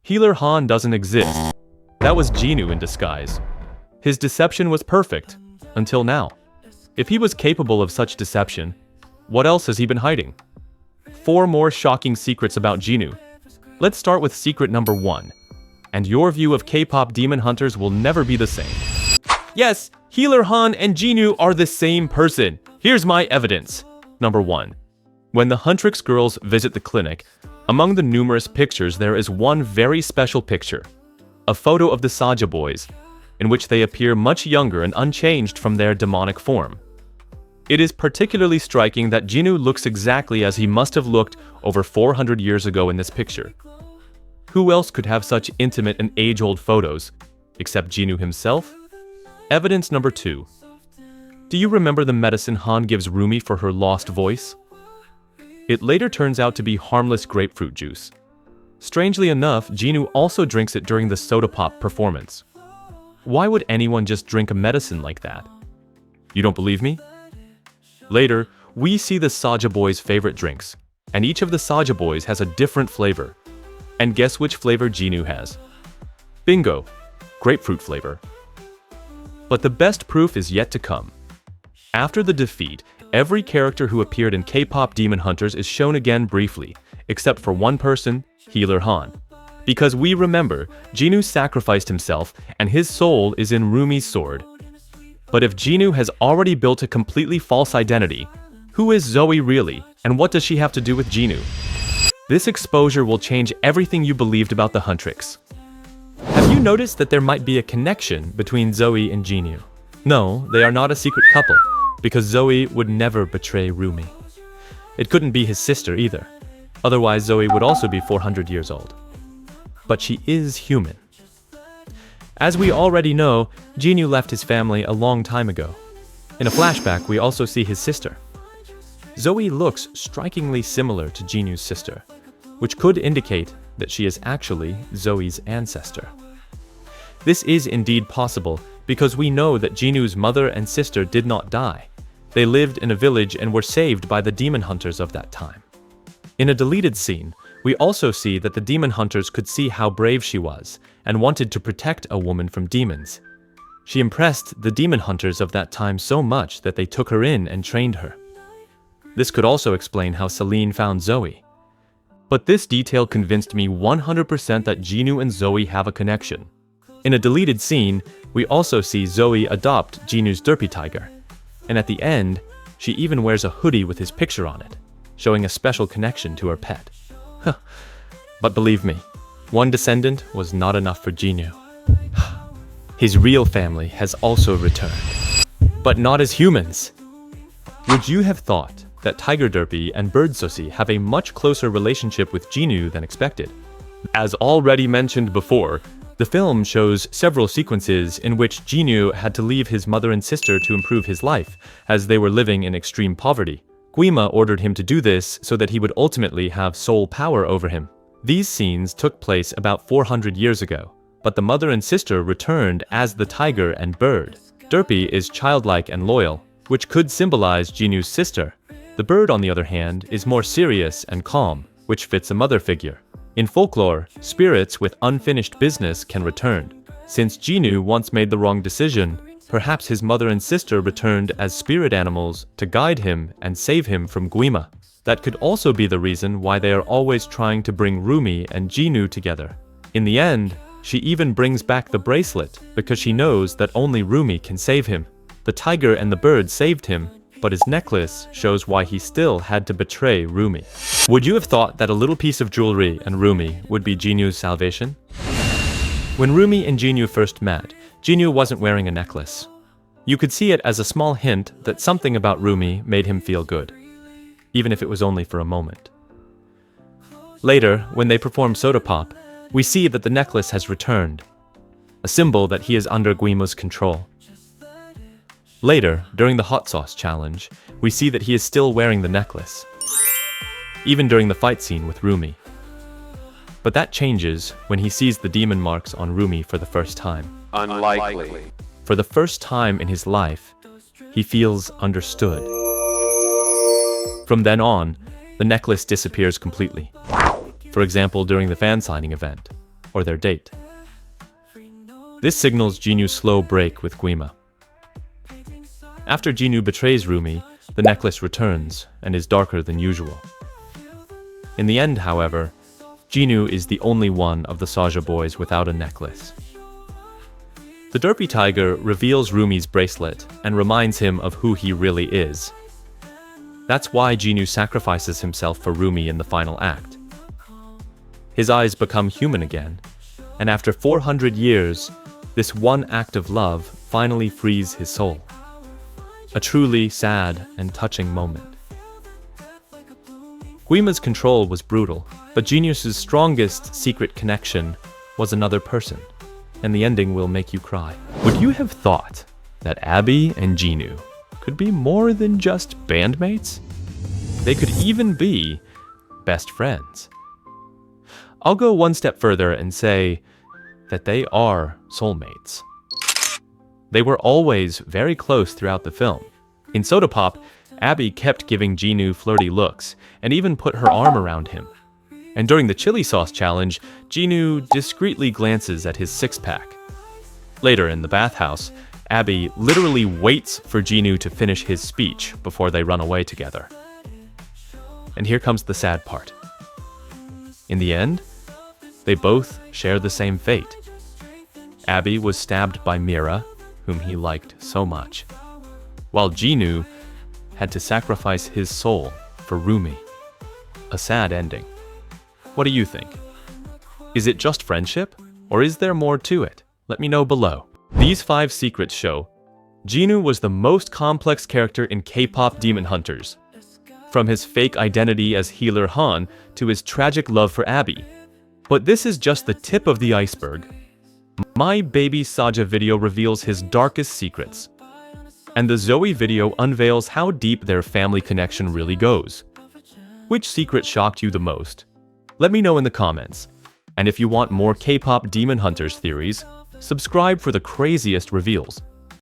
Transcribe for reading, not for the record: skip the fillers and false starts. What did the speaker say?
Healer Han doesn't exist. That was Jinu in disguise. His deception was perfect, until now. If he was capable of such deception, what else has he been hiding? 4 more shocking secrets about Jinu. Let's start with secret number 1. And your view of Kpop Demon Hunters will never be the same. Yes, Healer Han and Jinu are the same person. Here's my evidence. Number 1. When the Huntrix girls visit the clinic, among the numerous pictures there is one very special picture. A photo of the Saja boys, in which they appear much younger and unchanged from their demonic form. It is particularly striking that Jinu looks exactly as he must have looked over 400 years ago in this picture. Who else could have such intimate and age-old photos, except Jinu himself? Evidence number 2. Do you remember the medicine Han gives Rumi for her lost voice? It later turns out to be harmless grapefruit juice. Strangely enough, Jinu also drinks it during the soda pop performance. Why would anyone just drink a medicine like that? You don't believe me? Later, we see the Saja boys' favorite drinks, and each of the Saja boys has a different flavor. And guess which flavor Jinu has? Bingo! Grapefruit flavor. But the best proof is yet to come. After the defeat, every character who appeared in Kpop Demon Hunters is shown again briefly, except for one person, Healer Han. Because we remember, Jinu sacrificed himself, and his soul is in Rumi's sword. But if Jinu has already built a completely false identity, who is Zoey really, and what does she have to do with Jinu? This exposure will change everything you believed about the Huntrix. Have you noticed that there might be a connection between Zoey and Jinu? No, they are not a secret couple, because Zoey would never betray Rumi. It couldn't be his sister either, otherwise Zoey would also be 400 years old. But she is human. As we already know, Jinu left his family a long time ago. In a flashback, we also see his sister. Zoey looks strikingly similar to Jinu's sister, which could indicate that she is actually Zoey's ancestor. This is indeed possible because we know that Jinu's mother and sister did not die. They lived in a village and were saved by the demon hunters of that time. In a deleted scene, we also see that the demon hunters could see how brave she was and wanted to protect a woman from demons. She impressed the demon hunters of that time so much that they took her in and trained her. This could also explain how Celine found Zoey. But this detail convinced me 100% that Jinu and Zoey have a connection. In a deleted scene, we also see Zoey adopt Jinu's derpy tiger, and at the end, she even wears a hoodie with his picture on it, showing a special connection to her pet. But believe me, one descendant was not enough for Jinu. His real family has also returned, but not as humans. Would you have thought that Tiger Derpy and Bird Sussy have a much closer relationship with Jinu than expected? As already mentioned before, the film shows several sequences in which Jinu had to leave his mother and sister to improve his life, as they were living in extreme poverty. Guima ordered him to do this so that he would ultimately have soul power over him. These scenes took place about 400 years ago, but the mother and sister returned as the tiger and bird. Derpy is childlike and loyal, which could symbolize Jinu's sister. The bird, on the other hand, is more serious and calm, which fits a mother figure. In folklore, spirits with unfinished business can return. Since Jinu once made the wrong decision, perhaps his mother and sister returned as spirit animals to guide him and save him from Guima. That could also be the reason why they are always trying to bring Rumi and Jinu together. In the end, she even brings back the bracelet because she knows that only Rumi can save him. The tiger and the bird saved him, but his necklace shows why he still had to betray Rumi. Would you have thought that a little piece of jewelry and Rumi would be Jinu's salvation? When Rumi and Jinu first met, Jinu wasn't wearing a necklace. You could see it as a small hint that something about Rumi made him feel good, even if it was only for a moment. Later, when they perform Soda Pop, we see that the necklace has returned, a symbol that he is under Guima's control. Later, during the hot sauce challenge, we see that he is still wearing the necklace, even during the fight scene with Rumi. But that changes when he sees the demon marks on Rumi for the first time. Unlikely. For the first time in his life, he feels understood. From then on, the necklace disappears completely. For example, during the fan signing event. or their date. This signals Jinu's slow break with Guima. After Jinu betrays Rumi, the necklace returns and is darker than usual. In the end, however, Jinu is the only one of the Saja boys without a necklace. The derpy tiger reveals Rumi's bracelet and reminds him of who he really is. That's why Jinu sacrifices himself for Rumi in the final act. His eyes become human again, and after 400 years, this one act of love finally frees his soul. A truly sad and touching moment. Guima's control was brutal, but Genius's strongest secret connection was another person, and the ending will make you cry. Would you have thought that Abby and Jinu could be more than just bandmates? They could even be best friends. I'll go one step further and say that they are soulmates. They were always very close throughout the film. In Soda Pop, Abby kept giving Jinu flirty looks and even put her arm around him. And during the chili sauce challenge, Jinu discreetly glances at his six-pack. Later in the bathhouse, Abby literally waits for Jinu to finish his speech before they run away together. And here comes the sad part. In the end, they both share the same fate. Abby was stabbed by Mira, whom he liked so much, while Jinu had to sacrifice his soul for Rumi. A sad ending. What do you think? Is it just friendship, or is there more to it? Let me know below. These 5 secrets show Jinu was the most complex character in Kpop Demon Hunters. From his fake identity as Healer Han to his tragic love for Abby. But this is just the tip of the iceberg. My Baby Saja video reveals his darkest secrets. And the Zoey video unveils how deep their family connection really goes. Which secret shocked you the most? Let me know in the comments. And if you want more Kpop Demon Hunters theories, subscribe for the craziest reveals.